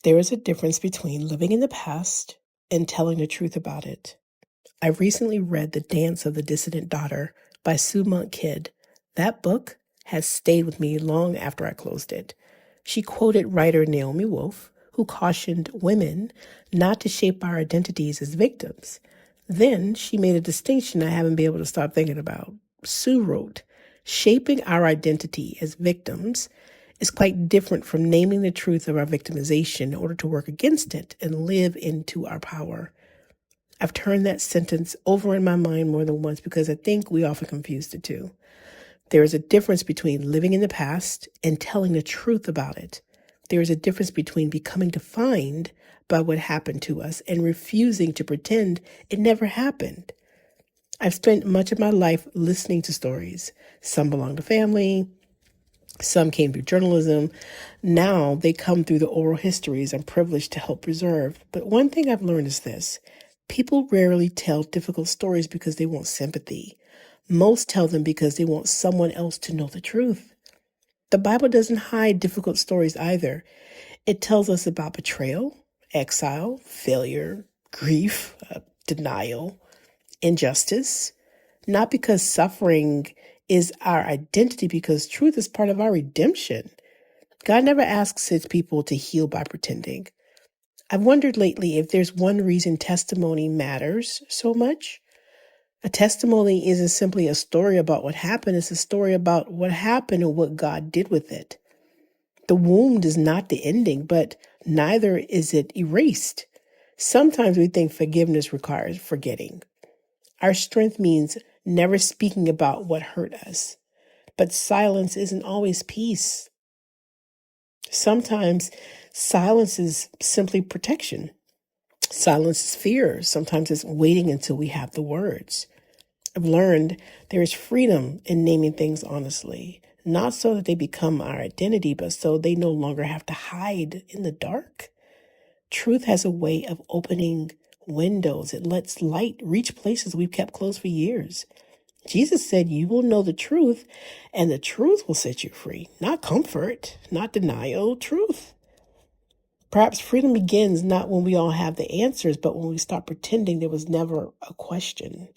There is a difference between living in the past and telling the truth about it. I recently read The Dance of the Dissident Daughter by Sue Monk Kidd. That book has stayed with me long after I closed it. She quoted writer Naomi Wolf, who cautioned women not to shape our identities as victims. Then she made a distinction I haven't been able to stop thinking about. Sue wrote, "Shaping our identity as victims is quite different from naming the truth of our victimization in order to work against it and live into our power." I've turned that sentence over in my mind more than once because I think we often confuse the two. There is a difference between living in the past and telling the truth about it. There is a difference between becoming defined by what happened to us and refusing to pretend it never happened. I've spent much of my life listening to stories. Some belong to family. Some came through journalism. Now they come through the oral histories I'm privileged to help preserve. But one thing I've learned is this. People rarely tell difficult stories because they want sympathy. Most tell them because they want someone else to know the truth. The Bible doesn't hide difficult stories either. It tells us about betrayal, exile, failure, grief, denial, injustice. Not because suffering is our identity, because truth is part of our redemption. God never asks his people to heal by pretending. I've wondered lately if there's one reason testimony matters so much. A testimony isn't simply a story about what happened. It's a story about what happened and what God did with it. The wound is not the ending, but neither is it erased. Sometimes we think forgiveness requires forgetting. Our strength means never speaking about what hurt us. But silence isn't always peace. Sometimes silence is simply protection. Silence is fear. Sometimes it's waiting until we have the words. I've learned there is freedom in naming things honestly, not so that they become our identity, but so they no longer have to hide in the dark. Truth has a way of opening windows. It lets light reach places we've kept closed for years. Jesus said, "You will know the truth, and the truth will set you free." Not comfort, not denial, truth. Perhaps freedom begins not when we all have the answers, but when we stop pretending there was never a question.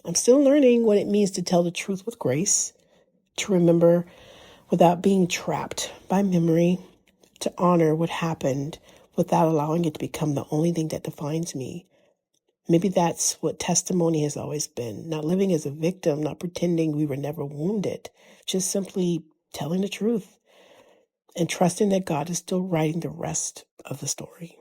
I'm still learning what it means to tell the truth with grace, to remember without being trapped by memory, to honor what happened without allowing it to become the only thing that defines me. Maybe that's what testimony has always been. Not living as a victim, not pretending we were never wounded, just simply telling the truth and trusting that God is still writing the rest of the story.